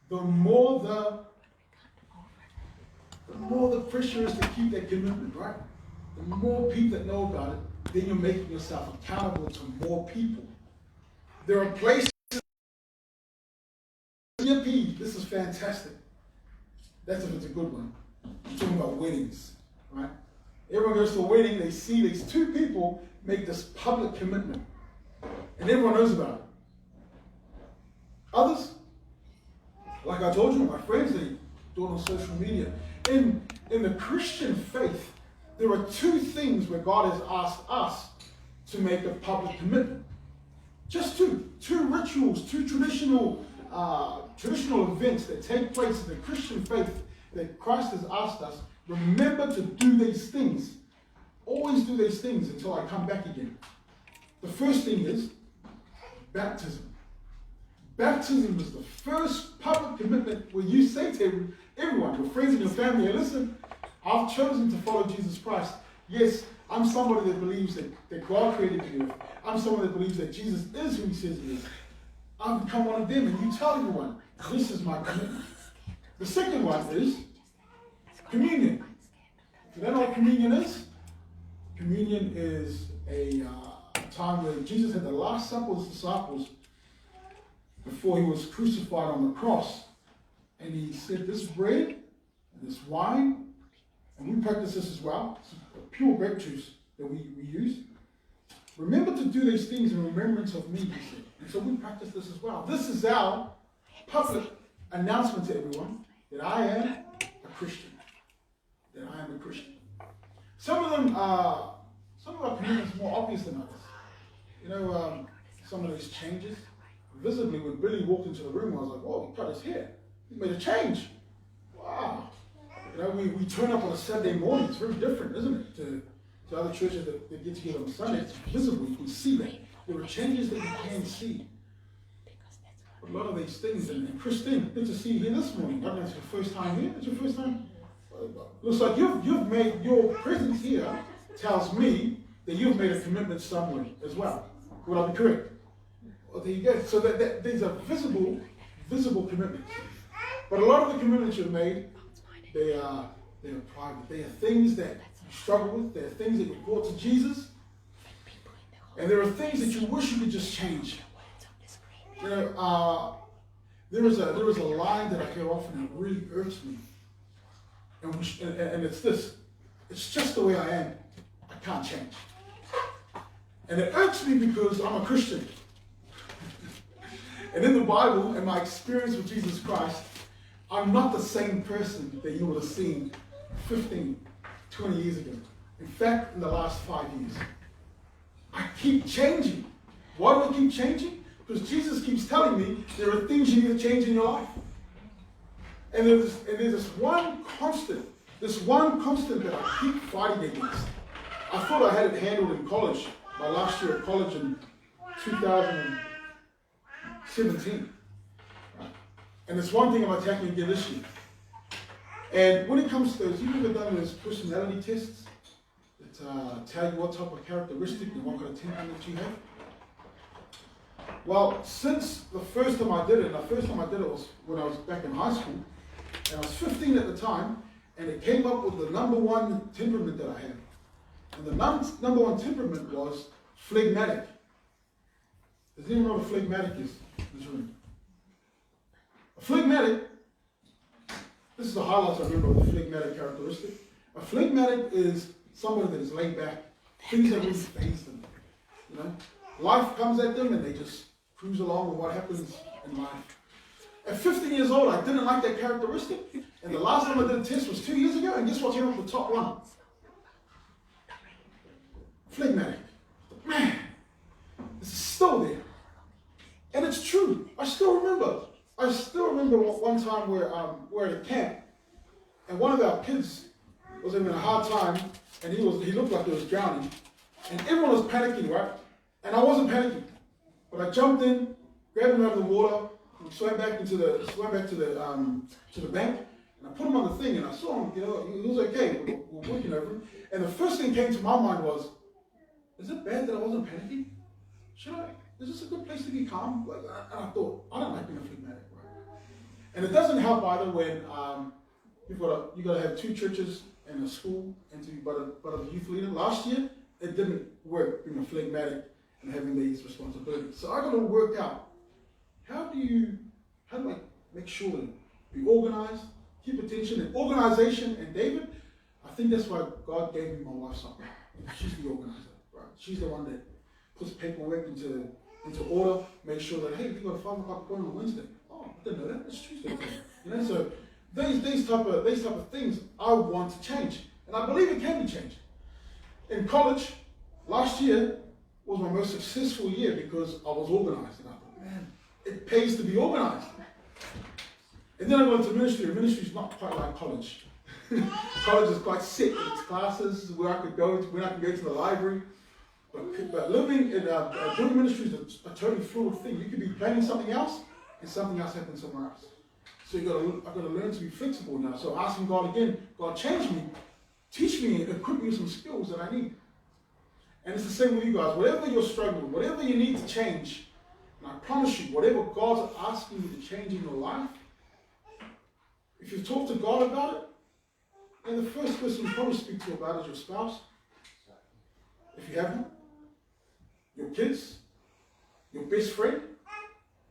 the more the pressure is to keep that commitment, right? The more people that know about it, then you're making yourself accountable to more people. There are places, this is fantastic. That's if it's a good one. I'm talking about weddings, right? Everyone goes to a wedding, they see these two people make this public commitment, and everyone knows about it. Others, like I told you, my friends, they do it on social media. In the Christian faith, there are two things where God has asked us to make a public commitment. Just two rituals, two traditional events that take place in the Christian faith that Christ has asked us. Remember to do these things. Always do these things until I come back again. The first thing is baptism. Baptism is the first public commitment where you say to everyone, your friends and your family, listen, I've chosen to follow Jesus Christ. Yes, I'm somebody that believes that God created the earth. I'm someone that believes that Jesus is who he says he is. I've become one of them, and you tell everyone, this is my commitment. The second one is communion. Do you know what communion is? Communion is a time where Jesus had the Last Supper with his disciples before he was crucified on the cross. And he said, this bread and this wine, and we practice this as well, it's pure grape juice that we use. Remember to do these things in remembrance of me, he said. And so we practice this as well. This is our public announcement to everyone that I am a Christian. That I am a Christian. Some of our commitments are more obvious than others. You know, some of these changes. Visibly, when Billy walked into the room, I was like, oh, he cut his hair. He made a change. Wow. You know, we turn up on a Saturday morning. It's very different, isn't it, to other churches that get together on Sunday. It's visible. You can see that. There are changes that you can see. But a lot of these things, and Christine, good to see you here this morning. I don't know if it's your first time here. It's your first time? Looks like you've made, your presence here tells me that you've made a commitment somewhere as well. Would I be correct? Well, there you go. So that these are visible commitments. But a lot of the commitments you've made, they are private. They are things that you struggle with. They are things that you brought to Jesus. And there are things that you wish you could just change. You know, there is a line that I hear often that really irks me. And it's this. It's just the way I am. I can't change. And it irks me because I'm a Christian. And in the Bible, and my experience with Jesus Christ, I'm not the same person that you would have seen 15, 20 years ago. In fact, in the last 5 years. I keep changing. Why do I keep changing? Because Jesus keeps telling me there are things you need to change in your life. And there's this one constant that I keep fighting against. I thought I had it handled in college, my last year at college in 2017. Right? And it's one thing I'm attacking again this year. And when it comes to those, you've ever done those personality tests that tell you what type of characteristic and what kind of temperament you have? Well, since the first time I did it, was when I was back in high school, and I was 15 at the time, and it came up with the number one temperament that I had. And the number one temperament was phlegmatic. Does anyone know what a phlegmatic is in this room? A phlegmatic, this is the highlights I remember of the phlegmatic characteristic. A phlegmatic is somebody that is laid back. Things that really faze them. You know? Life comes at them and they just cruise along with what happens in life. At 15 years old, I didn't like that characteristic. And the last time I did a test was 2 years ago, and guess what came up the top one? Phlegmatic. Man, this is still there. And it's true. I still remember one time we're at a camp, and one of our kids was having a hard time, and he looked like he was drowning. And everyone was panicking, right? And I wasn't panicking. But I jumped in, grabbed him out of the water, and swam back to the bank, and I put him on the thing, and I saw him, you know, he was okay. We're working over him. And the first thing came to my mind was, is it bad that I wasn't panicking? Is this a good place to be calm? And I thought, I don't like being a phlegmatic, right? And it doesn't help either when you've got to have two churches and a school and to be but a youth leader. Last year, it didn't work being a phlegmatic and having these responsibilities. So I got to work out how do I make sure to be organized, keep attention, and organization. And David, I think that's why God gave me my wife something. She's the organizer, right? She's the one that puts paperwork into order, make sure that, hey, we got a 5 o'clock appointment on Wednesday. Oh, I didn't know that. It's Tuesday. So these type of things I want to change, and I believe it can be changed. In college, last year was my most successful year because I was organized, and I thought, man, it pays to be organized. And then I went to ministry. Ministry is not quite like college. College is quite set in its classes, where I could go to, when I can go to the library. But living in doing ministry is a totally fluid thing. You could be planning something else, and something else happens somewhere else. So I've got to learn to be flexible now. So asking God again, God, change me, teach me, and equip me with some skills that I need. And it's the same with you guys. Whatever you're struggling, whatever you need to change, and I promise you, whatever God's asking you to change in your life, if you talk to God about it, then the first person you probably speak to about is your spouse. If you have one, your kids, your best friend,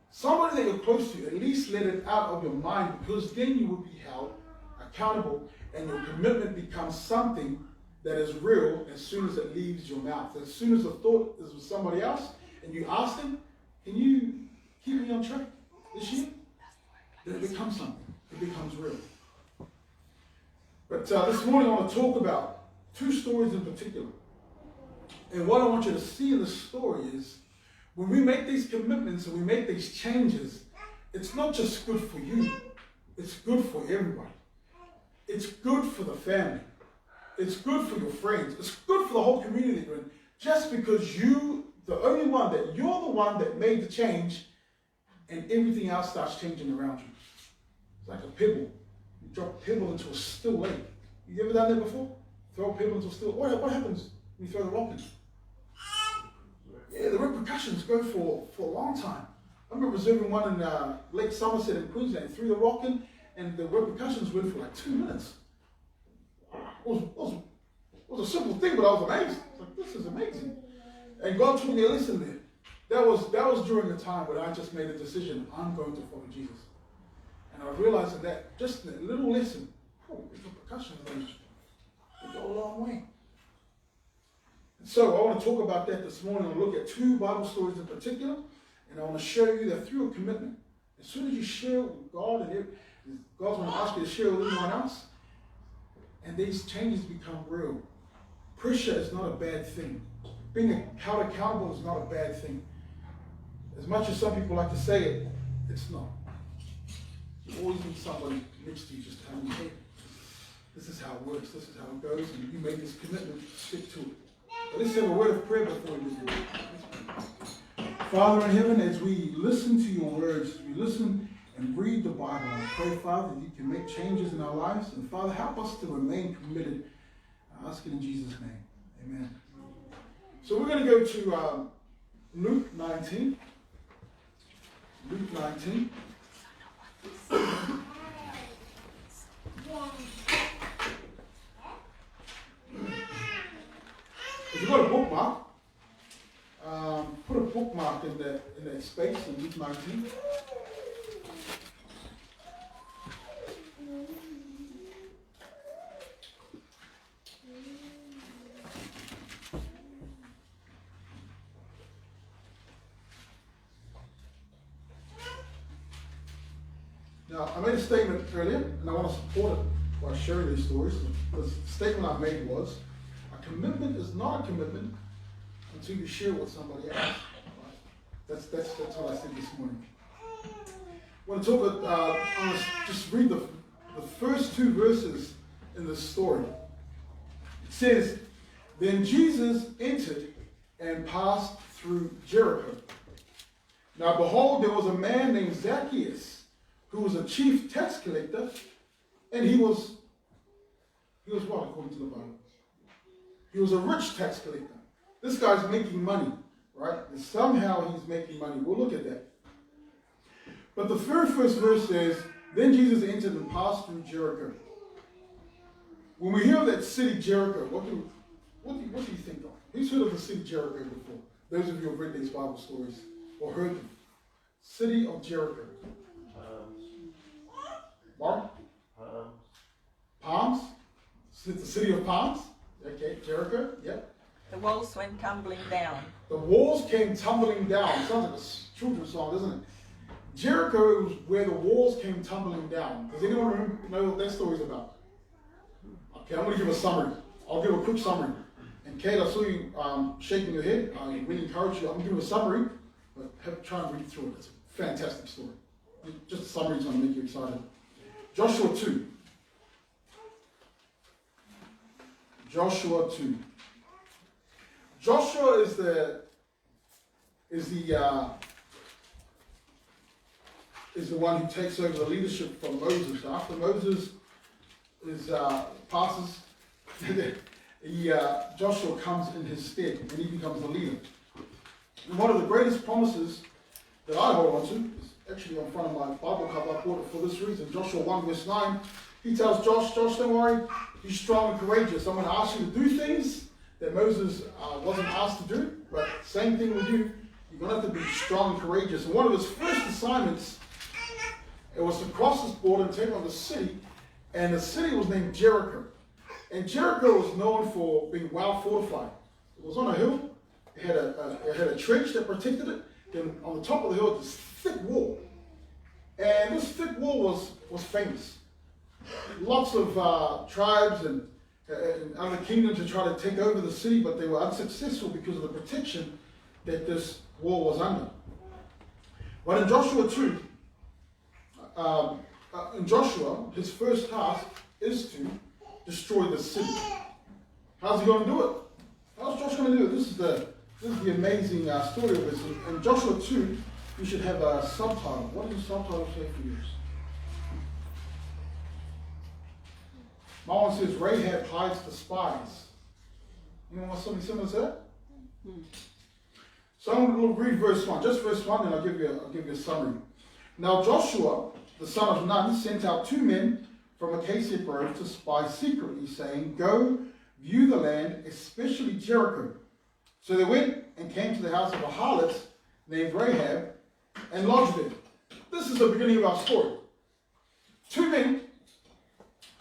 somebody that you're close to, at least let it out of your mind, because then you will be held accountable and your commitment becomes something that is real as soon as it leaves your mouth. As soon as the thought is with somebody else and you ask them, can you keep me on track this year? Then it becomes something. It becomes real. But this morning I want to talk about 2 stories in particular. And what I want you to see in the story is when we make these commitments and we make these changes, it's not just good for you, it's good for everybody. It's good for the family. It's good for your friends. It's good for the whole community that you're in. Just because you're the one that made the change and everything else starts changing around you. It's like a pebble. You drop a pebble into a still lake. You ever done that before? Throw a pebble into a still lake. What happens when you throw the rock in? Yeah, the repercussions go for a long time. I remember observing one in Lake Somerset in Queensland, threw the rock in, and the repercussions went for like 2 minutes. It was a simple thing, but I was amazed. I was like, this is amazing. And God taught me a lesson there. That was during a time when I just made a decision, I'm going to follow Jesus. And I realized that just a little lesson, the repercussions, they go a long way. So I want to talk about that this morning. I'll look at 2 Bible stories in particular, and I want to show you that through a commitment, as soon as you share with God, and God's going to ask you to share with anyone else, and these changes become real. Pressure is not a bad thing. Being held accountable is not a bad thing. As much as some people like to say it, it's not. You always need somebody next to you just telling you, hey, this is how it works, this is how it goes, and you make this commitment, stick to it. But let's have a word of prayer before we begin. Father in heaven, as we listen to your words, as we listen and read the Bible, I pray, Father, that you can make changes in our lives. And Father, help us to remain committed. I ask it in Jesus' name. Amen. So we're going to go to Luke 19. Luke 19. If you've got a bookmark, put a bookmark in that space in Luke 19. Now, I made a statement earlier, and I want to support it by sharing these stories. The statement I made was, a commitment is not a commitment until you share it with somebody else. Right? That's what I said this morning. I want to talk about, I want to just read the first 2 verses in this story. It says, then Jesus entered and passed through Jericho. Now behold, there was a man named Zacchaeus, who was a chief tax collector, and he was what according to the Bible? He was a rich tax collector. This guy's making money, right? And somehow he's making money. We'll look at that. But the very first verse says, Then Jesus entered and passed through Jericho. When we hear of that city Jericho, what do you think of? Who's heard of the city Jericho before? Those of you who have read these Bible stories or heard them. City of Jericho. Mark? Palms? It's the city of palms? Okay, Jericho, yep. The walls went tumbling down. The walls came tumbling down. Sounds like a children's song, doesn't it? Jericho was where the walls came tumbling down. Does anyone know what that story is about? Okay, I'm going to give a summary. I'll give a quick summary. And Kate, I saw you shaking your head. I really encourage you. I'm going to give a summary, but try and read through it. It's a fantastic story. Just a summary is going to make you excited. Joshua 2. Joshua 2. Joshua is the one who takes over the leadership from Moses. After Moses passes, Joshua comes in his stead and he becomes the leader. And one of the greatest promises that I hold on to is actually on front of my Bible cover. I bought it for this reason. Joshua 1 verse 9. He tells Josh, don't worry, be strong and courageous. I'm going to ask you to do things that Moses wasn't asked to do, but same thing with you. You're going to have to be strong and courageous. And one of his first assignments, it was to cross this border and take on the city, and the city was named Jericho. And Jericho was known for being well fortified. It was on a hill. It had a trench that protected it. Then on the top of the hill, this thick wall. And this thick wall was famous. Lots of tribes and other kingdoms to try to take over the city, but they were unsuccessful because of the protection that this wall was under. But in Joshua 2, his first task is to destroy the city. How's he going to do it? How's Joshua going to do it? This is the amazing story of this. In Joshua 2, you should have a subtitle. What does the subtitle say for you? My one says, Rahab hides the spies. Anyone want something similar to that? So I'm going to read verse 1. Just verse 1, then I'll give you a summary. Now Joshua, the son of Nun, sent out 2 men from Acacia Grove to spy secretly, saying, Go, view the land, especially Jericho. So they went and came to the house of a harlot named Rahab and lodged there. This is the beginning of our story. 2 men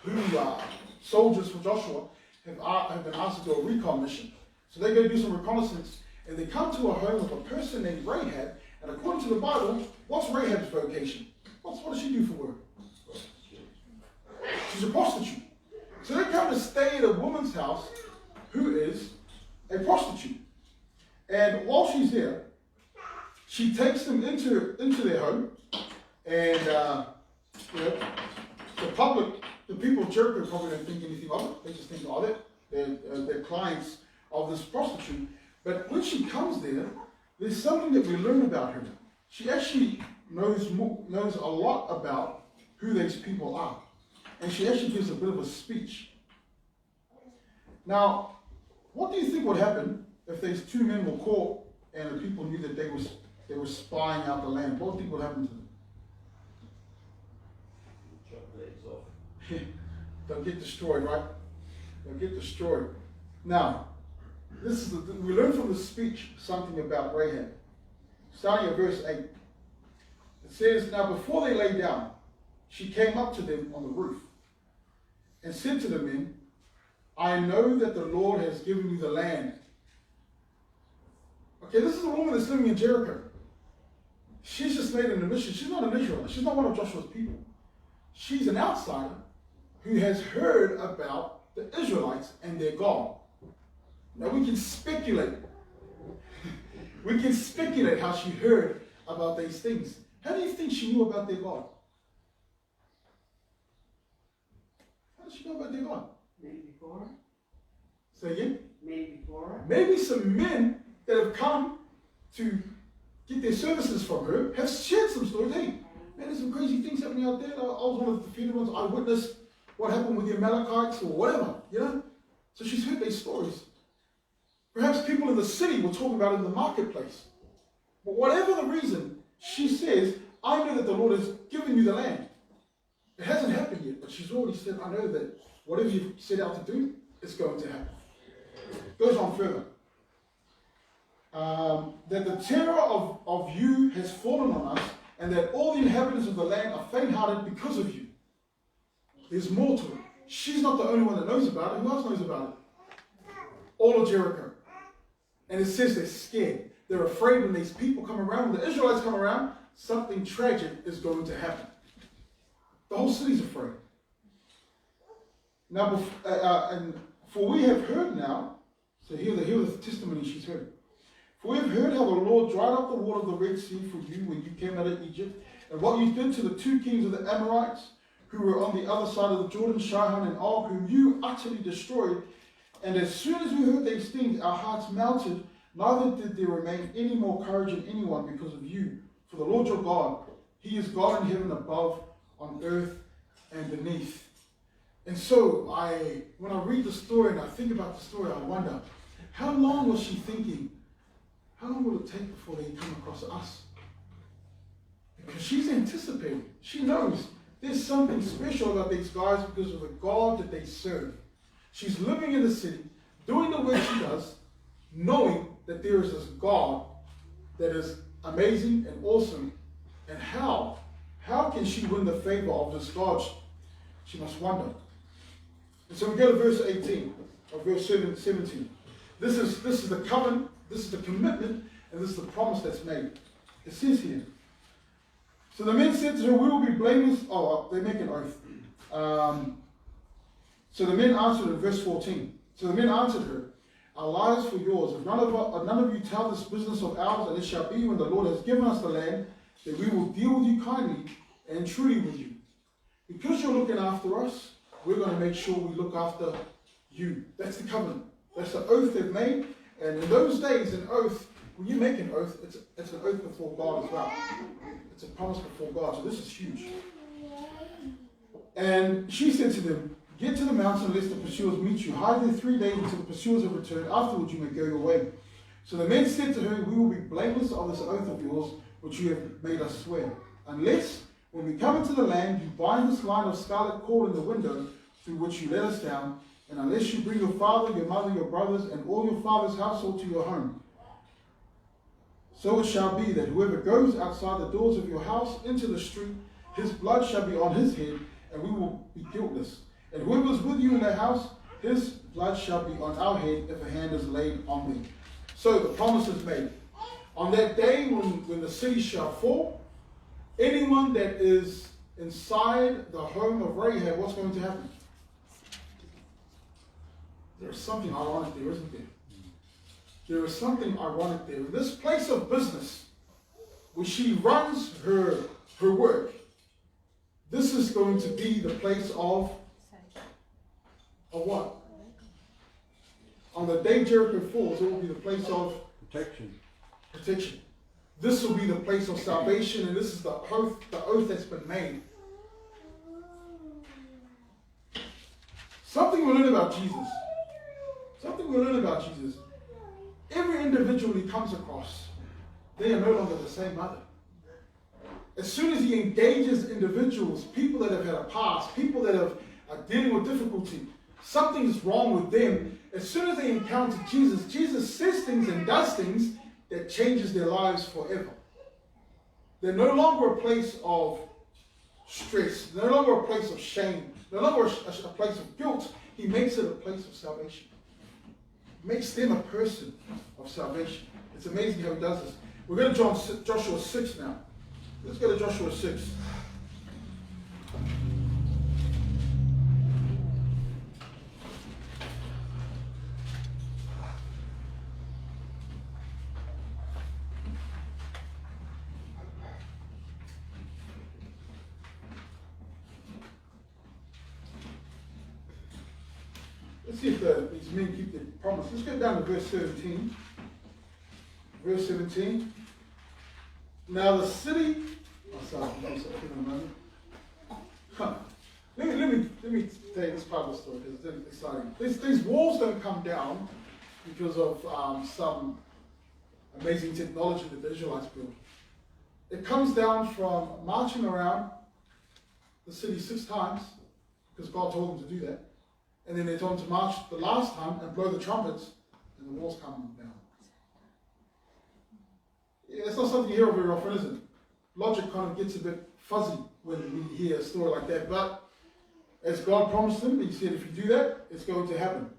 who are soldiers for Joshua have been asked to do a recon mission. So they go do some reconnaissance, and they come to a home of a person named Rahab, and according to the Bible, what's Rahab's vocation? What does she do for work? She's a prostitute. So they come to stay at a woman's house who is a prostitute. And while she's there, she takes them into their home, and the people of Jericho probably don't think anything of it. They just think, they're clients of this prostitute. But when she comes there, there's something that we learn about her. She actually knows a lot about who these people are. And she actually gives a bit of a speech. Now, what do you think would happen if these 2 men were caught and the people knew that they were spying out the land? What do you think would happen to them? They'll get destroyed, right? They'll get destroyed. Now, we learn from the speech something about Rahab. Starting at verse 8. It says, Now before they lay down, she came up to them on the roof and said to the men, I know that the Lord has given you the land. Okay, this is a woman that's living in Jericho. She's just made an admission. She's not an Israelite. She's not one of Joshua's people. She's an outsider who has heard about the Israelites and their God. Now we can speculate. We can speculate how she heard about these things. How do you think she knew about their God? How did she know about their God? Maybe before. Say again? Maybe before. Maybe some men that have come to get their services from her have shared some stories. Hey, man, there's some crazy things happening out there. I was one of the funerals. I witnessed what happened with the Amalekites or whatever, So she's heard these stories. Perhaps people in the city will talk about it in the marketplace. But whatever the reason, she says, I know that the Lord has given you the land. It hasn't happened yet, but she's already said, I know that whatever you've set out to do, it's going to happen. Goes on further. That the terror of you has fallen on us, and that all the inhabitants of the land are faint-hearted because of you. There's more to it. She's not the only one that knows about it. Who else knows about it? All of Jericho. And it says they're scared. They're afraid when these people come around, when the Israelites come around, something tragic is going to happen. The whole city's afraid. Now, and for we have heard now, so hear the testimony she's heard. For we have heard how the Lord dried up the water of the Red Sea for you when you came out of Egypt, and what you did to the 2 kings of the Amorites, who were on the other side of the Jordan, Sihon and Og, whom you utterly destroyed. And as soon as we heard these things, our hearts melted, neither did there remain any more courage in anyone because of you. For the Lord your God, He is God in heaven above, on earth and beneath. And so when I read the story and I think about the story, I wonder, how long was she thinking, how long will it take before they come across us? Because she's anticipating. She knows there's something special about these guys because of the God that they serve. She's living in the city, doing the work she does, knowing that there is this God that is amazing and awesome. And how can she win the favor of this God? She must wonder. And so we go to verse 18, or verse 17. This is the covenant, this is the commitment, and this is the promise that's made. It says here, so the men said to her, we will be blameless. Oh, they make an oath. So the men answered in verse 14. So the men answered her, our lives for yours. If none of you tell this business of ours, and it shall be when the Lord has given us the land, that we will deal with you kindly and truly with you. Because you're looking after us, we're going to make sure we look after you. That's the covenant. That's the oath they've made. And in those days, an oath, when you make an oath, it's an oath before God as well. It's a promise before God. So this is huge. And she said to them, get to the mountain lest the pursuers meet you. Hide there 3 days until the pursuers have returned. Afterwards you may go your way. So the men said to her, we will be blameless of this oath of yours, which you have made us swear. Unless, when we come into the land, you bind this line of scarlet cord in the window through which you let us down, and unless you bring your father, your mother, your brothers, and all your father's household to your home. So it shall be that whoever goes outside the doors of your house into the street, his blood shall be on his head, and we will be guiltless. And whoever is with you in the house, his blood shall be on our head if a hand is laid on them. So the promise is made. On that day when the city shall fall, anyone that is inside the home of Rahab, what's going to happen? There's something ironic there, isn't there? There is something ironic there. In this place of business, where she runs her work, this is going to be the place of what? On the day Jericho falls, it will be the place of protection. This will be the place of salvation, and this is the oath that's been made. Something we learn about Jesus. Every individual he comes across, they are no longer the same mother. As soon as he engages individuals, people that have had a past, people that are dealing with difficulty, something is wrong with them. As soon as they encounter Jesus, Jesus says things and does things that changes their lives forever. They're no longer a place of stress, no longer a place of shame, no longer a place of guilt. He makes it a place of salvation. Makes them a person of salvation. It's amazing how he does this. We're going to Joshua 6 now. Let's go to Joshua 6. Let's see if these men keep their promise. Let's go down to verse 17. Verse 17. Now the city. Oh, sorry, give me a moment. Let me tell you this part of the story because it's exciting. These walls don't come down because of some amazing technology that the Israelites built. It comes down from marching around the city 6 times, because God told them to do that. And then they told them to march the last time and blow the trumpets, and the walls come down. Yeah, it's not something you hear very often, is it? Logic kind of gets a bit fuzzy when we hear a story like that. But as God promised them, He said, if you do that, it's going to happen.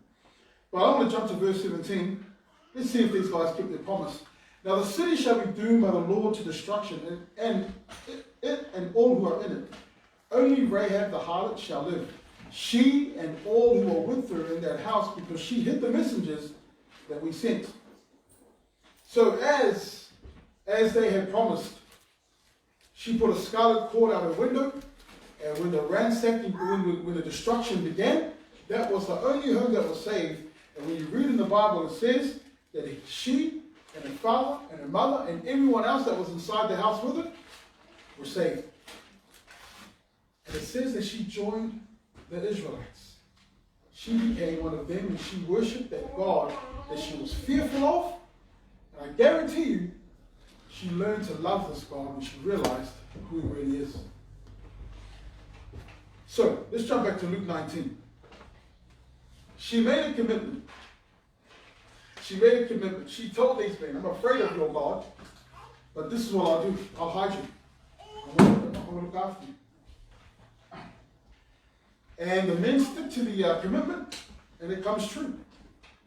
But I want to jump to verse 17. Let's see if these guys keep their promise. Now the city shall be doomed by the Lord to destruction, and it and all who are in it. Only Rahab the harlot shall live, she and all who are with her in that house, because she hid the messengers that we sent. So as they had promised, she put a scarlet cord out her window, and when the ransacking, when the destruction began, that was the only home that was saved. And when you read in the Bible, it says that she and her father and her mother and everyone else that was inside the house with her were saved. And it says that she joined the Israelites. She became one of them, and she worshipped that God that she was fearful of. And I guarantee you, she learned to love this God when she realized who He really is. So, let's jump back to Luke 19. She made a commitment. She told these men, I'm afraid of your God, but this is what I'll do. I'll hide you. I'm going to look after you. And the men stick to the commitment, and it comes true.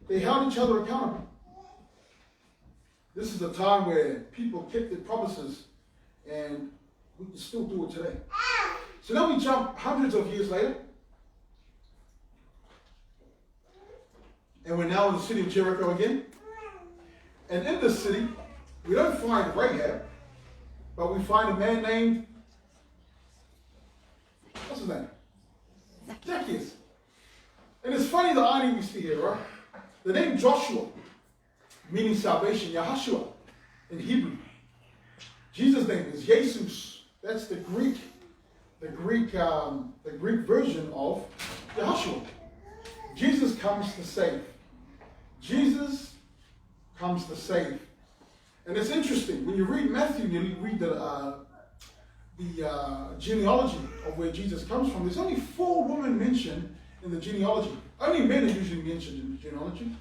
They held each other accountable. This is a time where people kept their promises, and we can still do it today. So now we jump hundreds of years later, and we're now in the city of Jericho again. And in this city, we don't find Rahab, but we find a man named, what's his name? Zacchaeus. And it's funny the irony we see here, right? The name Joshua, meaning salvation, Yahushua in Hebrew. Jesus' name is Jesus. That's the Greek version of Yahushua. Jesus comes to save. Jesus comes to save. And it's interesting, when you read Matthew, you read the genealogy of where Jesus comes from, there's only 4 women mentioned in the genealogy. Only men are usually mentioned in the genealogy.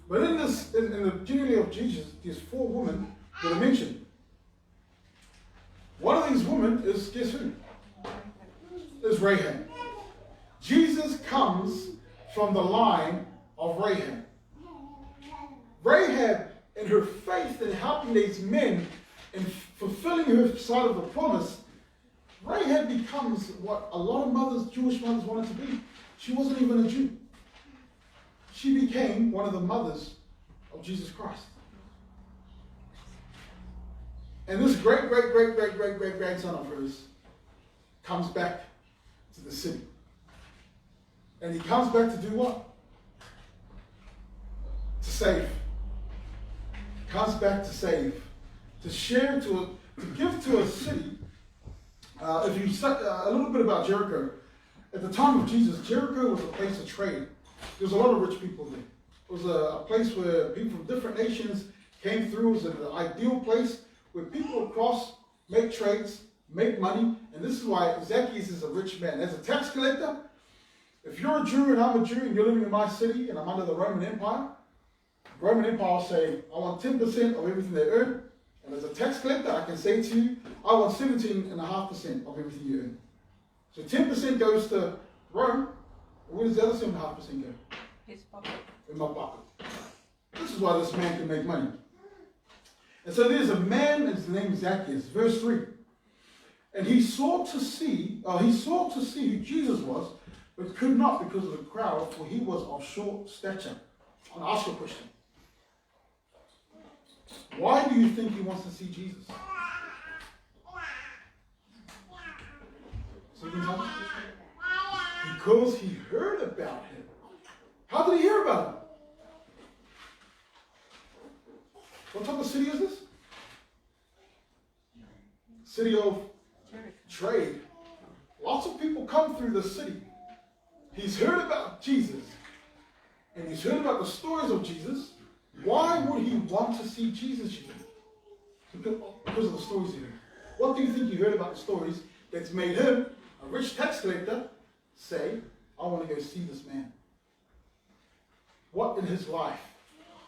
But in the genealogy of Jesus, there's 4 women that are mentioned. One of these women is, guess who? Is Rahab. Jesus comes from the line of Rahab. Rahab, in her faith in helping these men and fulfilling her side of the promise, Rahab becomes what a lot of mothers, Jewish mothers, wanted to be. She wasn't even a Jew. She became one of the mothers of Jesus Christ. And this great-grandson of hers comes back to the city. And he comes back to do what? To save. Comes back to save. To share, to give to a city. If you study a little bit about Jericho, at the time of Jesus, Jericho was a place of trade. There was a lot of rich people there. It was a place where people from different nations came through. It was an ideal place where people across make trades, make money. And this is why Zacchaeus is a rich man. As a tax collector, if you're a Jew and I'm a Jew and you're living in my city and I'm under the Roman Empire will say, I want 10% of everything they earn. And as a tax collector, I can say to you, I want 17.5% of everything you earn. So 10% goes to Rome. Where does the other 7.5% go? His pocket. In my pocket. This is why this man can make money. And so there's a man, his name is Zacchaeus, verse 3. And he sought to see who Jesus was, but could not because of the crowd, for he was of short stature. I want to ask you a question. Why do you think he wants to see Jesus? So you can tell me? Because he heard about him. How did he hear about him? What type of city is this? City of trade. Lots of people come through the city. He's heard about Jesus. And he's heard about the stories of Jesus. Why would he want to see Jesus, you think? Because of the stories he heard. What do you think he heard about the stories that's made him, a rich tax collector say, I want to go see this man? What in his life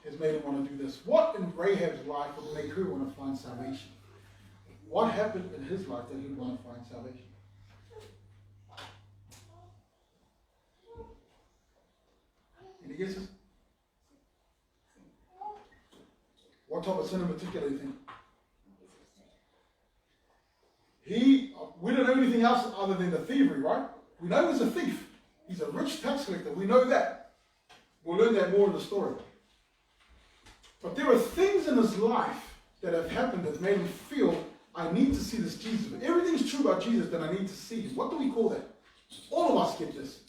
has made him want to do this? What in Rahab's life would make her want to find salvation? What happened in his life that he would want to find salvation? Any guesses? What type of sin in particular do you think? We don't know anything else other than the thievery, right? We know he's a thief. He's a rich tax collector. We know that. We'll learn that more in the story. But there are things in his life that have happened that made him feel, I need to see this Jesus. If everything's true about Jesus, then I need to see him. What do we call that? All of us get this.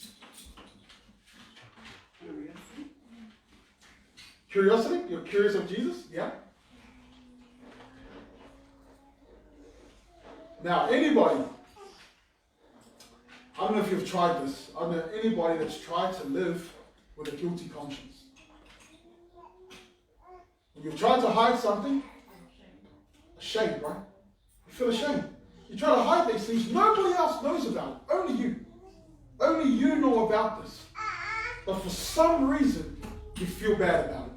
Curiosity? You're curious of Jesus? Yeah? Now, anybody, I don't know if you've tried this. I don't know anybody that's tried to live with a guilty conscience. When you've tried to hide something, ashamed, right? You feel ashamed. You try to hide these things, nobody else knows about it. Only you. Only you know about this. But for some reason, you feel bad about it.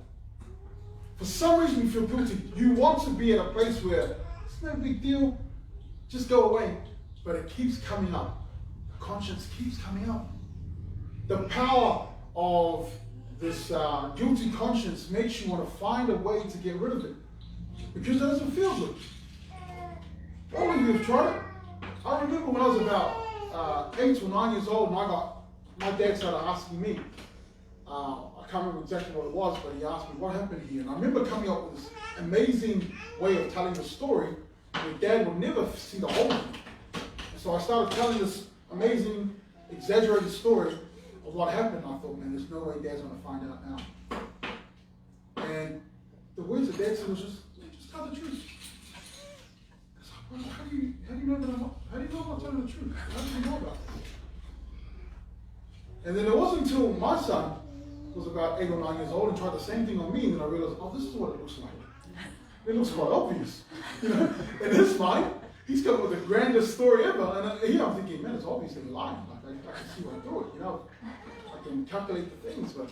For some reason, you feel guilty. You want to be at a place where it's no big deal. Just go away. But it keeps coming up. The conscience keeps coming up. The power of this guilty conscience makes you want to find a way to get rid of it. Because it doesn't feel good. All of you have tried it. I remember when I was about 8 or 9 years old and my dad started asking me, I can't remember exactly what it was, but he asked me what happened here. And I remember coming up with this amazing way of telling the story. My dad would never see the whole thing. So I started telling this amazing, exaggerated story of what happened. I thought, man, there's no way Dad's going to find out now. And the words that Dad said was just tell the truth. I was like, well, how do you know that I'm not telling the truth? How do you know about this? And then it wasn't until my son was about 8 or 9 years old and tried the same thing on me, and then I realized, oh, this is what it looks like. It looks quite obvious. You know, in his mind, he's come up with the grandest story ever. And here I'm thinking, man, it's obviously lying. Like, I can see right through it, you know. I can calculate the things, but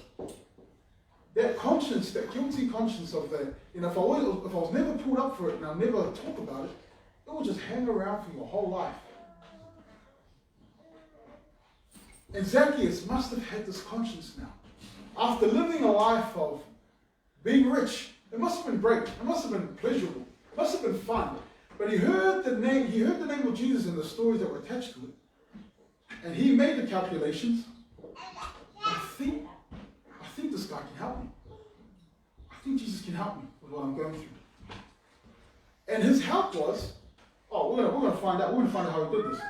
that conscience, that guilty conscience of that, you know, if I was never pulled up for it and I never talk about it, it will just hang around for your whole life. And Zacchaeus must have had this conscience now. After living a life of being rich, it must have been great. It must have been pleasurable. It must have been fun. But he heard the name of Jesus and the stories that were attached to it. And he made the calculations. I think this guy can help me. I think Jesus can help me with what I'm going through. And his help was, we're going to find out. We're going to find out how he did this.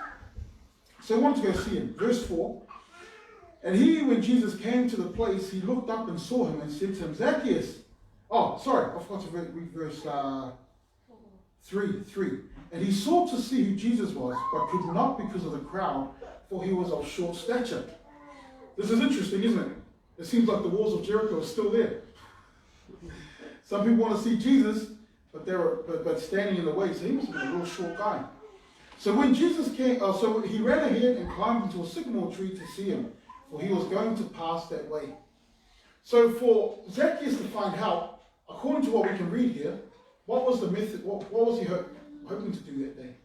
So I wanted to go see him. Verse 4. And when Jesus came to the place, he looked up and saw him and said to him, Zacchaeus. Oh, sorry, I forgot to read verse 3. And he sought to see who Jesus was, but could not because of the crowd, for he was of short stature. This is interesting, isn't it? It seems like the walls of Jericho are still there. Some people want to see Jesus, but standing in the way. So he must have been a real short guy. So when Jesus came, so he ran ahead and climbed into a sycamore tree to see him, for he was going to pass that way. So for Zacchaeus to find help, according to what we can read here, what was the method? What was he hoping to do that day?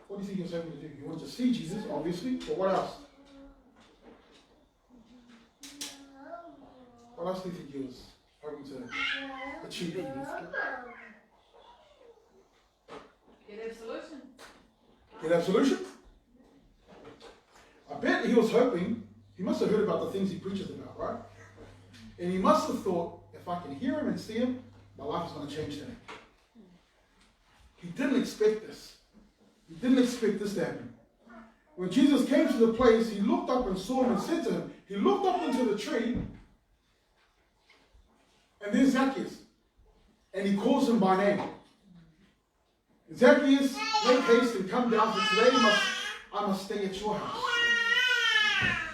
What do you think he was hoping to do? He wanted to see Jesus, obviously, but what else? What else do you think he was hoping to achieve? Get absolution. Get absolution? I bet he was hoping, he must have heard about the things he preaches about, right? And he must have thought, if I can hear him and see him, my life is going to change today. He didn't expect this. He didn't expect this to happen. When Jesus came to the place, he looked up and saw him and said to him, he looked up into the tree, and there's Zacchaeus. And he calls him by name. Zacchaeus, make haste and come down, for today I must stay at your house.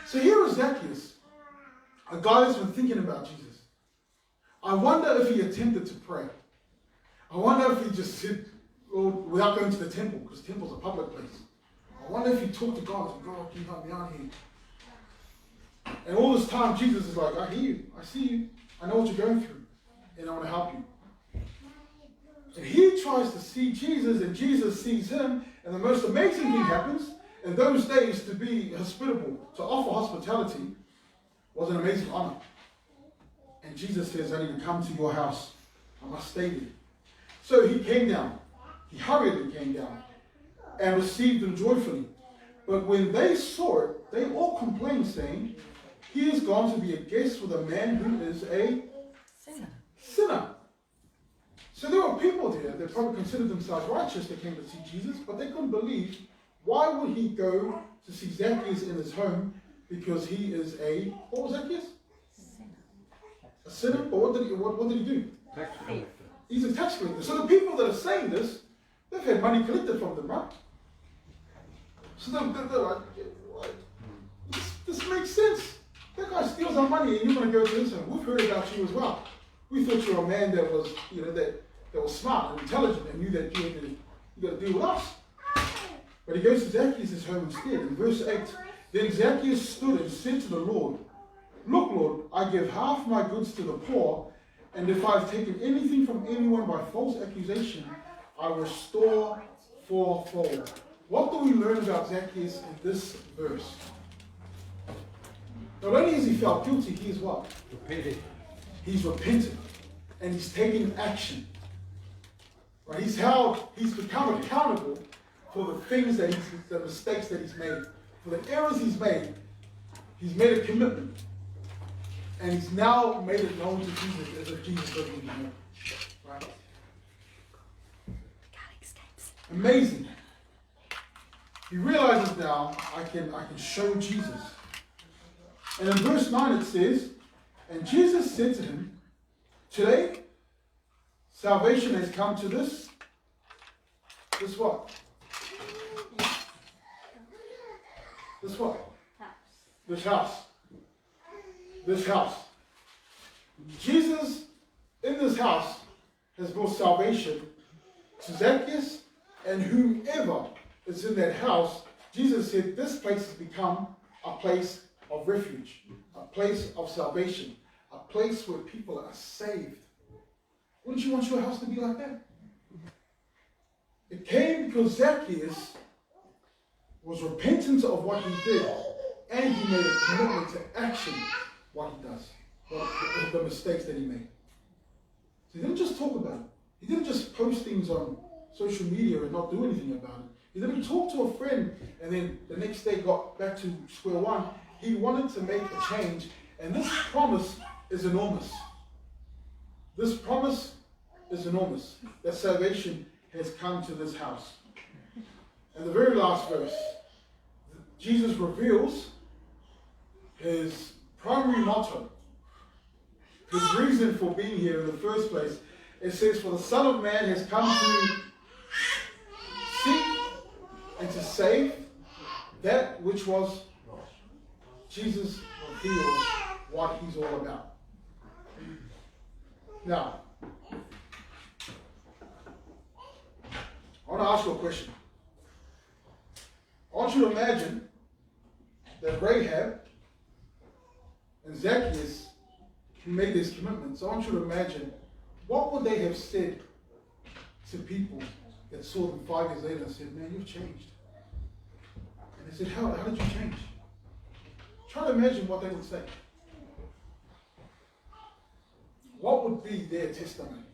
So here is Zacchaeus, a guy that's been thinking about Jesus. I wonder if he attempted to pray. I wonder if he just said, Lord, without going to the temple, because the temple's a public place. I I wonder if you talk to God and say, God, can you help me out here? And all this time, Jesus is like, I hear you, I see you, I know what you're going through, and I want to help you. And he tries to see Jesus, and Jesus sees him, and the most amazing thing happens. In those days, to be hospitable, to offer hospitality, was an amazing honor. And Jesus says, I need to come to your house. I must stay there. So he came down. He hurriedly came down and received them joyfully. But when they saw it, they all complained, saying, he is gone to be a guest with a man who is a sinner. So there were people there that probably considered themselves righteous that came to see Jesus, but they couldn't believe, why would he go to see Zacchaeus in his home? Because he is what was Zacchaeus? A sinner? But what did he do? Tax collector. He's a tax collector. So the people that are saying this, they've had money collected from them, right? So they're like, this makes sense. That guy steals our money and you're going to go to his home. We've heard about you as well. We thought you were a man that was, that was smart and intelligent and knew that you got to deal with us. But he goes to Zacchaeus' home instead. In verse 8, then Zacchaeus stood and said to the Lord, look, Lord, I give half my goods to the poor, and if I've taken anything from anyone by false accusation, I restore fourfold. What do we learn about Zacchaeus in this verse? Not only has he felt guilty, he is what? Repented. He's repented, and he's taken action. Right? He's become accountable for the things the mistakes that he's made, for the errors he's made. He's made a commitment, and he's now made it known to Jesus as if Jesus doesn't even know. Right? Amazing. He realizes now, I can show Jesus. And in verse 9 it says, and Jesus said to him, today salvation has come to this what? This what? This house. This house. Jesus in this house has brought salvation to Zacchaeus and whomever is in that house. Jesus said this place has become a place of refuge, a place of salvation, a place where people are saved. Wouldn't you want your house to be like that? It came because Zacchaeus was repentant of what he did, and he made a commitment to action what he does, the mistakes that he made. So he didn't just talk about it. He didn't just post things on social media and not do anything about it. He didn't talk to a friend and then the next day got back to square one. He wanted to make a change, and this promise is enormous. This promise is enormous, that salvation has come to this house. And the very last verse, Jesus reveals his primary motto, his reason for being here in the first place. It says, for the Son of Man has come to seek and to save that which was. Jesus reveals what he's all about. Now, I want to ask you a question. I want you to imagine that Rahab and Zacchaeus made these commitments. I want you to imagine, what would they have said to people that saw them 5 years later and said, man, you've changed. And they said, how did you change? Try to imagine what they would say. What would be their testimony?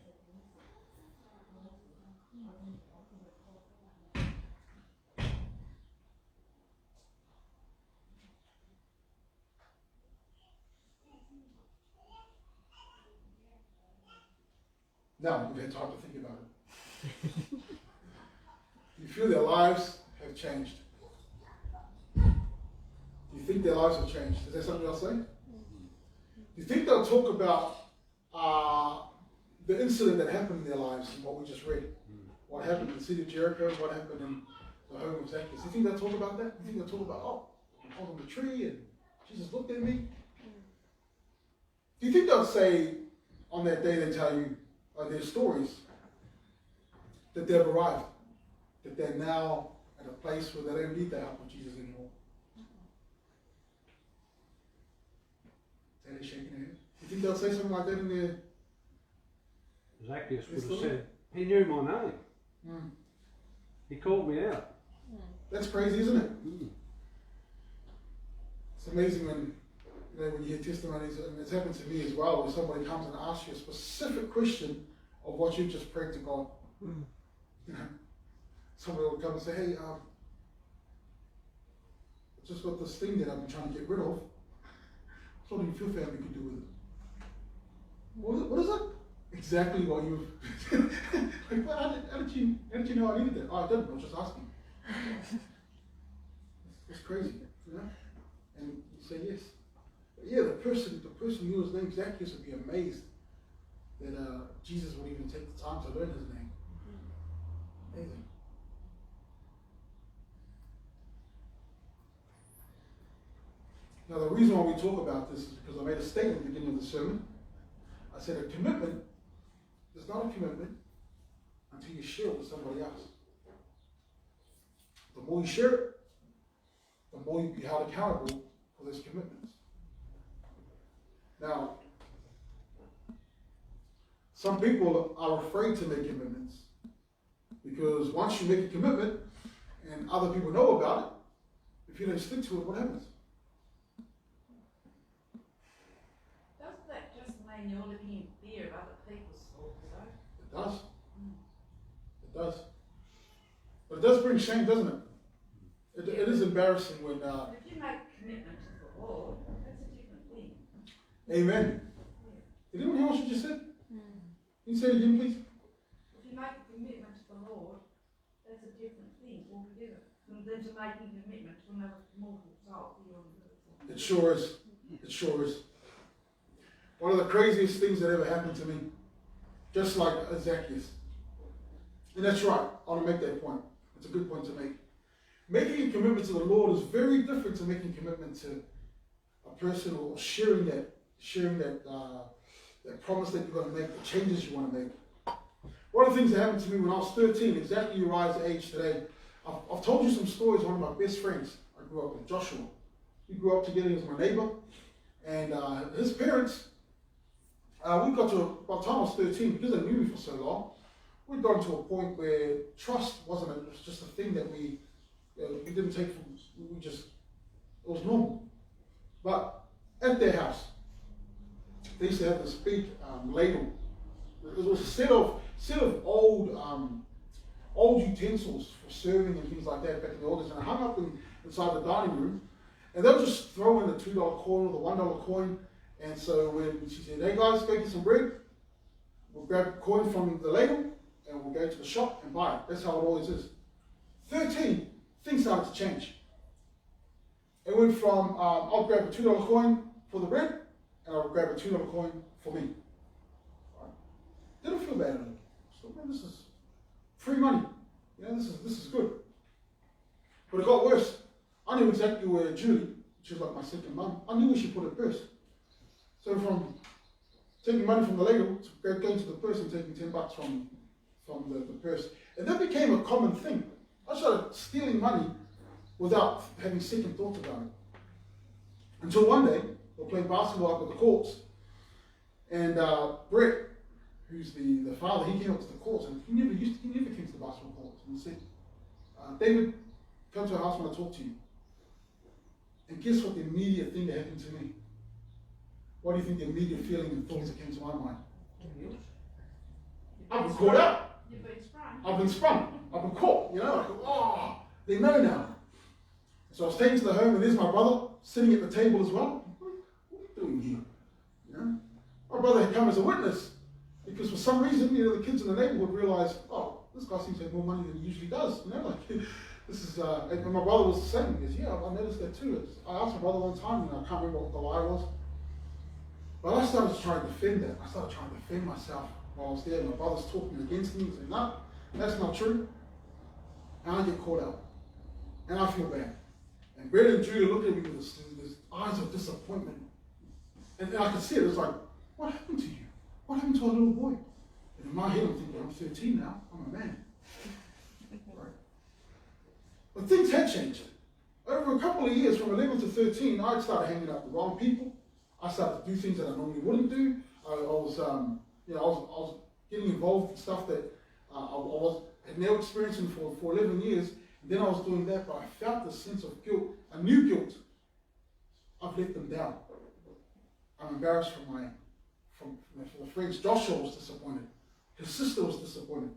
Now, you've had time to think about it. You feel their lives have changed. Do you think their lives have changed? Is that something else say? Do you think they'll talk about the incident that happened in their lives and what we just read? What happened in the city of Jericho, what happened in the home of Zacchaeus? Do you think they'll talk about that? Do you think they'll talk about, I was on the tree and Jesus looked at me? Do you think they'll say on that day, they tell you their stories, that they've arrived, that they're now at a place where they don't need the help of Jesus anymore. They're shaking their head. You think they'll say something like that in their... Zacchaeus would have said, he knew my name. Mm. He called me out. That's crazy, isn't it? Mm. It's amazing when when you hear testimonies, and it's happened to me as well, where somebody comes and asks you a specific question of what you just prayed to God. Mm. You know, somebody will come and say, hey, I just got this thing that I've been trying to get rid of. What do you feel family could do with it? What is it? Exactly what you like. Well, how did you know I needed that? Oh, I didn't. I was just asking. It's crazy, you know. And you say yes. But yeah, the person who was named Zacchaeus would be amazed that Jesus would even take the time to learn his name. Amazing. Now, the reason why we talk about this is because I made a statement at the beginning of the sermon. I said a commitment is not a commitment until you share it with somebody else. The more you share it, the more you be held accountable for those commitments. Now, some people are afraid to make commitments because once you make a commitment and other people know about it, if you don't stick to it, what happens? Doesn't that just mean you're living in fear of other people's thoughts, though? It does. It does. But it does bring shame, doesn't it? It is embarrassing when... if you make a commitment to the Lord, that's a different thing. Amen. Did anyone hear what you just said? Can you say it again, please? If you make a commitment to the Lord, that's a different thing altogether than to making a commitment to another mortal soul. It sure is. It sure is. One of the craziest things that ever happened to me, just like Zacchaeus. And that's right, I want to make that point. It's a good point to make. Making a commitment to the Lord is very different to making a commitment to a person or sharing that promise that you're going to make, the changes you want to make. One of the things that happened to me when I was 13, exactly your eyes age today, I've told you some stories. One of my best friends, I grew up with Joshua. We grew up together. He was my neighbor. And his parents, we got to, by the time I was 13, because they knew me for so long, we'd gotten to a point where trust it was just a thing that we didn't take from, it was normal. But at their house, they used to have this big ladle. It was a set of old utensils for serving and things like that back in the old days, and I hung up inside the dining room, and they would just throw in the $2 coin or the $1 coin. And so when she said, hey guys, go get some bread, we'll grab a coin from the ladle and we'll go to the shop and buy it. That's how it always is. 13, things started to change. It went from I'll grab a $2 coin for the bread and I'll grab a $2 coin for me. Right? Didn't feel bad at all. So, man, this is free money. You know, this is good. But it got worse. I knew exactly where Julie, she was like my second mum, I knew where she put her purse. So from taking money from the ladle to going to the purse and taking $10 from the purse. And that became a common thing. I started stealing money without having second thoughts about it. Until one day, we were playing basketball up at the courts, and Brett, who's the father, he came up to the courts, and he never came to the basketball courts, and he said, David, come to our house when I talk to you. And guess what the immediate thing that happened to me? What do you think the immediate feeling and thoughts that came to my mind? I've been caught out. You've been sprung. I've been sprung. I've been caught. You know, like, oh, they know now. So I was taken to the home, and there's my brother sitting at the table as well. What are you doing here? You know? My brother had come as a witness because for some reason, the kids in the neighborhood realized, oh, this guy seems to have more money than he usually does. You know, like this is. And my brother was the same. He goes, yeah, I noticed that too. I asked my brother one time, and I can't remember what the lie was. But I started trying to defend that. I started trying to defend myself while I was there. My brother's talking against me. He's saying, no, that's not true. And I get caught out. And I feel bad. And Brett and Julia looked at me with this eyes of disappointment. And I could see it. It was like, what happened to you? What happened to our little boy? And in my head, I'm thinking, I'm 13 now. I'm a man. Right? But things had changed. Over a couple of years, from 11 to 13, I started hanging out with the wrong people. I started to do things that I normally wouldn't do. I was getting involved in stuff that had never experienced for 11 years. And then I was doing that, but I felt this sense of guilt, a new guilt. I've let them down. I'm embarrassed for the friends. Joshua was disappointed. His sister was disappointed.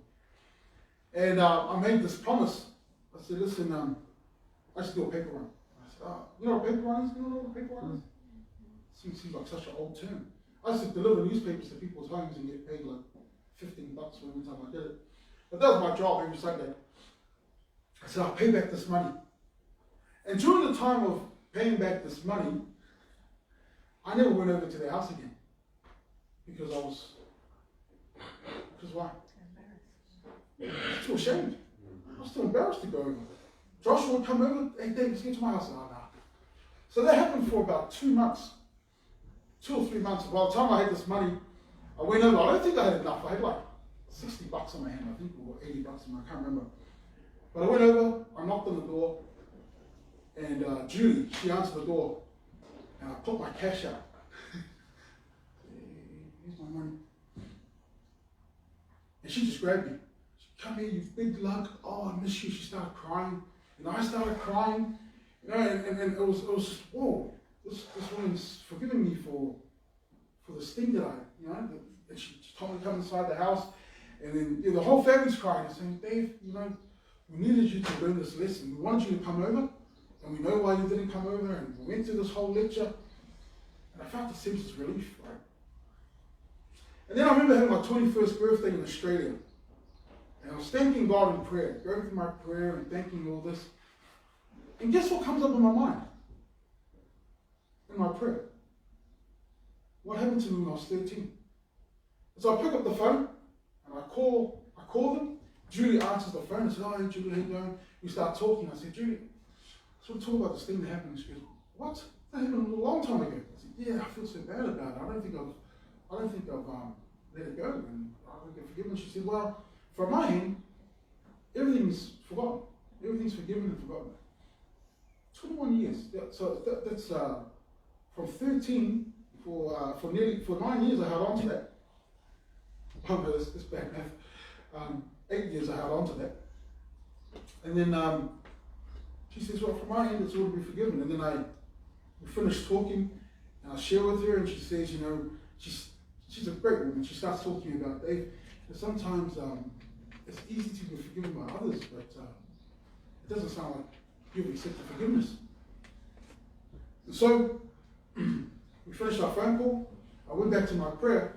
And I made this promise. I said, listen, I should do a paper run. I said, you know what a paper run is? You know what a paper run is? Seems like such an old term. I used to deliver newspapers to people's homes and get paid like $15 every time I did it. But that was my job every Sunday. I said, I'll pay back this money. And during the time of paying back this money, I never went over to their house again. Because why? I was too ashamed. I was too embarrassed to go over. Joshua would come over, hey Dave, let's get to my house. Oh, no. So that happened for about 2 months. 2 or 3 months. By the time I had this money, I went over. I don't think I had enough. I had like $60 on my hand, I think, or $80 on my, I can't remember. But I went over, I knocked on the door, and Julie, she answered the door, and I put my cash out. Here's my money. And she just grabbed me. She said, come here, you big lug. Oh, I miss you. She started crying. And I started crying. You know, and it was just, whoa, this woman's forgiving me for this thing that and she told me to come inside the house. And then the whole family's crying and saying, Dave, we needed you to learn this lesson. We wanted you to come over, and we know why you didn't come over, and we went through this whole lecture. And I felt a sense of relief, right? And then I remember having my 21st birthday in Australia. And I was thanking God in prayer, going through my prayer and thanking all this. And guess what comes up in my mind? In my prayer. What happened to me when I was 13? So I pick up the phone and I call them. Julie answers the phone and says, oh, hey, Julie, how you doing? We start talking. I said, Julie, I want to talk about this thing that happened. She goes, what? That happened a long time ago. I said, yeah, I feel so bad about it. I don't think I've let it go and I don't get forgiven. She said, well, from my end, everything's forgotten. Everything's forgiven and forgotten. 21 years. So that's from 13 for 9 years I held on to that. Oh no, that's bad math. 8 years I held on to that. And then she says, well, from my end it's all been forgiven. And then we finished talking and I share with her and she says, she's a great woman. She starts talking about Dave. Sometimes it's easy to be forgiven by others, but it doesn't sound like you've accepted forgiveness. And so we finished our phone call. I went back to my prayer,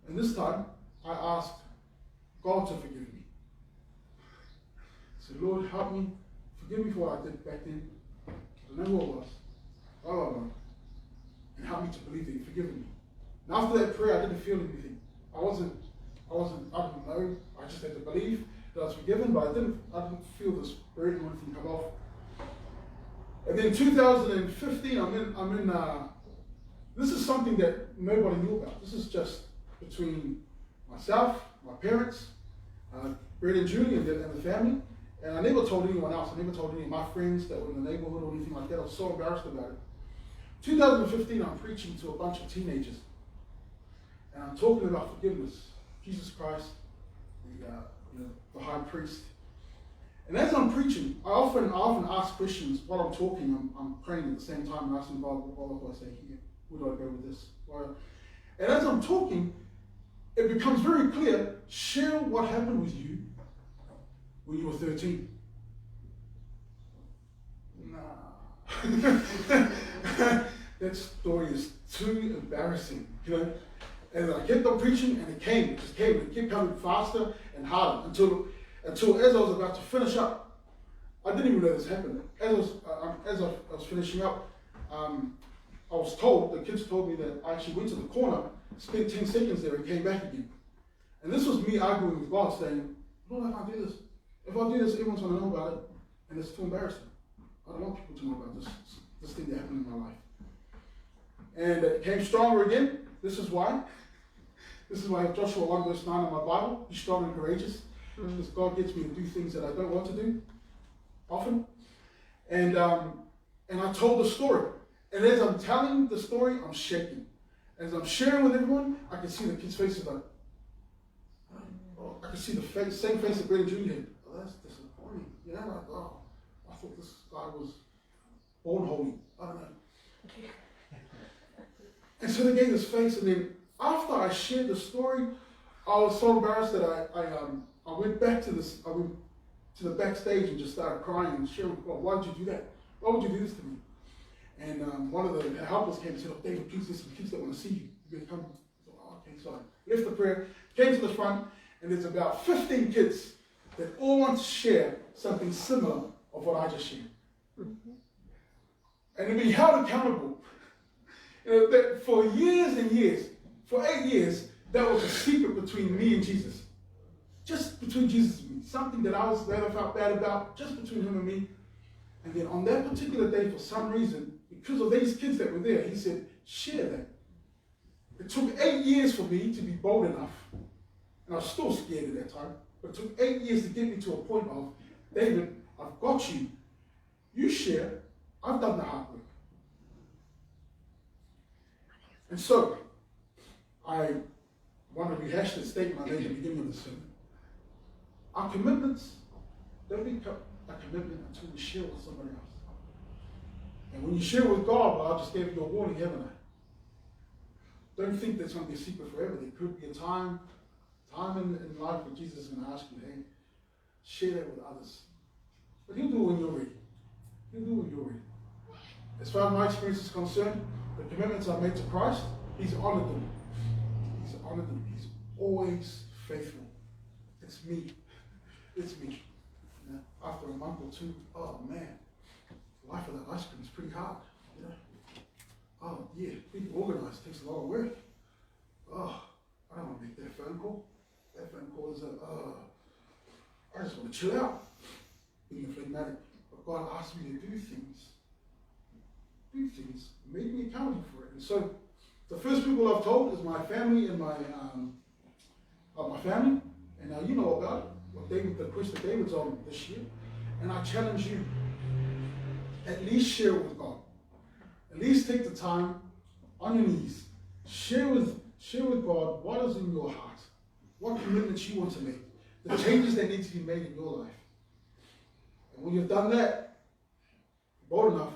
and this time I asked God to forgive me. I said, Lord, help me, forgive me for what I did back then. I don't know what it was. Blah, blah, blah. And help me to believe that you've forgiven me. And after that prayer, I didn't feel anything. I didn't know. I just had to believe that I was forgiven, but I didn't feel this burden or anything come off. And then 2015, I'm in this is something that nobody knew about. This is just between myself, my parents, Brett and Julie, and the family. And I never told anyone else. I never told any of my friends that were in the neighborhood or anything like that. I was so embarrassed about it. 2015, I'm preaching to a bunch of teenagers. And I'm talking about forgiveness. Jesus Christ, the high priest. And as I'm preaching, I often ask questions while I'm talking. I'm praying at the same time and asking God, what do I say here? Where do I go with this? And as I'm talking, it becomes very clear, share what happened with you when you were 13. Nah. That story is too embarrassing, And I kept on preaching, and it just came. It kept coming faster and harder until as I was about to finish up, I didn't even know this happened. As I was finishing up, I was told, the kids told me that I actually went to the corner, spent 10 seconds there, and came back again. And this was me arguing with God, saying, Lord, I can't do this. If I do this, everyone's going to know about it, and it's too embarrassing. I don't want people to know about this thing that happened in my life. And it came stronger again. This is why. This is why I have Joshua 1 verse 9 in my Bible. Be strong and courageous. Because God gets me to do things that I don't want to do. often. And I told the story. And as I'm telling the story, I'm shaking. As I'm sharing with everyone, I can see the kids' faces like, oh, I can see the face, same face that Brandon Jr. had. Oh, that's disappointing. You know, like, oh, I thought this guy was born holy. I don't know. And so they gave this face, and then after I shared the story, I was so embarrassed that I went back to this. I went to the backstage and just started crying and sharing. Well, why did you do that? Why would you do this to me? And one of the helpers came and said, "Oh, David, please, there's some kids that want to see you. You better come." So, oh, okay, so I left the prayer, came to the front, and there's about 15 kids that all want to share something similar of what I just shared, and to be held accountable. You know, that for years and years, for 8 years, that was a secret between me and Jesus. Just between Jesus and me. Something that I felt bad about, just between him and me. And then on that particular day, for some reason, because of these kids that were there, he said, share that. It took 8 years for me to be bold enough, and I was still scared at that time, but it took 8 years to get me to a point of, David, I've got you. You share, I've done the hard work. And so, I want to rehash the statement I made at the beginning of the sermon. Our commitments don't become a commitment until we share with somebody else. And when you share with God, well, I just gave you a warning, haven't I? Don't think that's going to be a secret forever. There could be a time in life where Jesus is going to ask you, hey, share that with others. But he'll do it when you're ready. He'll do it when you're ready. As far as my experience is concerned, the commitments I've made to Christ, he's honored them. He's honored them. He's always faithful. It's me. It's me. You know, after a month or two, oh man, life without ice cream is pretty hard. You know? Oh yeah, being organized takes a lot of work. Oh, I don't want to make that phone call. That phone call is I just want to chill out. Being a phlegmatic. But God asked me to do things, made me accountable for it. And so, the first people I've told is my family and my family. And now you know about it. Well, the quest that David's on this year. And I challenge you, at least share it with God. At least take the time on your knees. Share with God what is in your heart. What commitments you want to make. The changes that need to be made in your life. And when you've done that, bold enough,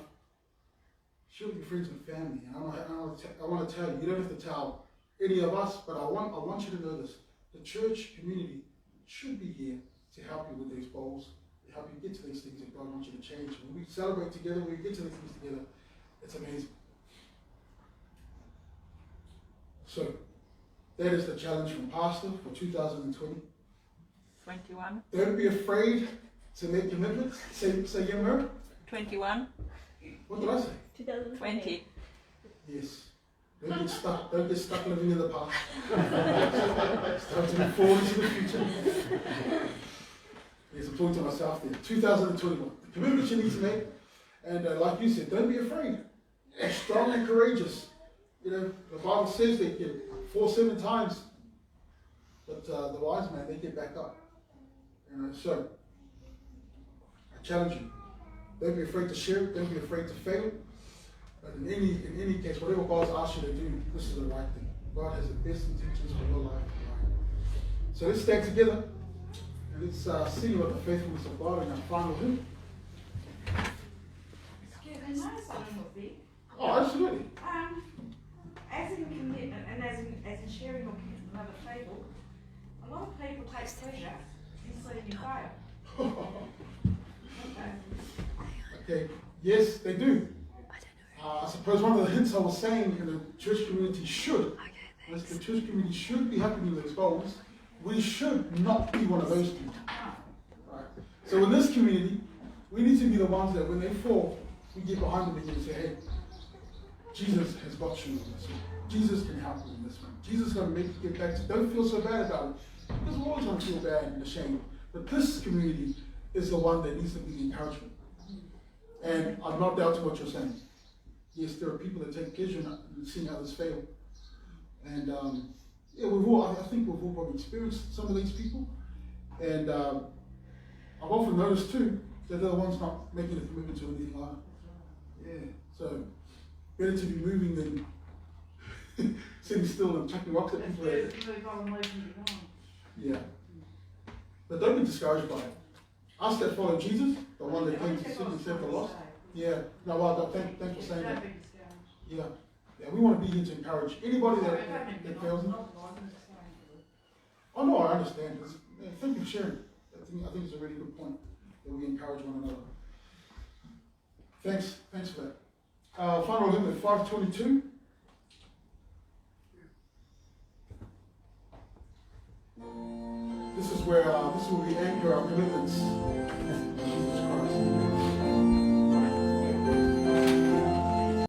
share with your friends and family. And I want to tell you, you don't have to tell any of us, but I want you to know this. The church community should be here to help you with these goals, to help you get to these things that God wants you to change. When we celebrate together, when we get to these things together, it's amazing. So, that is the challenge from Pastor for 2020. 21. Don't be afraid to make commitments. Say again, Mary. 21. What did I say? 20. Yes. Don't get stuck living in the past. Start to move forward into the future. Yes, I'm talking to myself there. 2021. The commitments you need to make. And like you said, don't be afraid. Be strong and courageous. You know, the Bible says they get 4-7 times. But the wise man, they get back up. You know, so I challenge you. Don't be afraid to share it. Don't be afraid to fail. But in any case, whatever God's asked you to do, this is the right thing. God has the best intentions for your life. Right? So let's stand together and let's sing about the faithfulness of God in our final hymn. Can I say something more big? Oh, absolutely. As in commitment and as in sharing your commitment with other people, a lot of people take pleasure in seeing you fail. Okay. Yes, they do. I suppose one of the hints I was saying in the church community should, as the church community should be happy with those goals, we should not be one of those people. Right. So in this community, we need to be the ones that when they fall, we get behind them again and say, hey, Jesus has got you in this one. Jesus can help you in this one. Jesus is going to make you get back to, don't feel so bad about it. Because we're always going to feel bad and ashamed. But this community is the one that needs to be the encouragement. And I'm not doubting what you're saying. Yes, there are people that take pleasure in seeing others fail. And yeah, I think we've all probably experienced some of these people. And I've often noticed too, They're the ones not making a commitment to anything like that. Yeah. So better to be moving than sitting still and chucking rocks at It's people. better to move on and leave them behind. Yeah. But don't be discouraged by it. Us that follow Jesus, the one that came to seek and save the lost. Yeah. No, well, thanks for saying that. Yeah. Yeah, we want to be here to encourage anybody that fails them. Oh no, I understand. Thank you for sharing. I think it's a really good point that we encourage one another. Thanks for that. Final hymn at 522. This is where we anchor our commitments.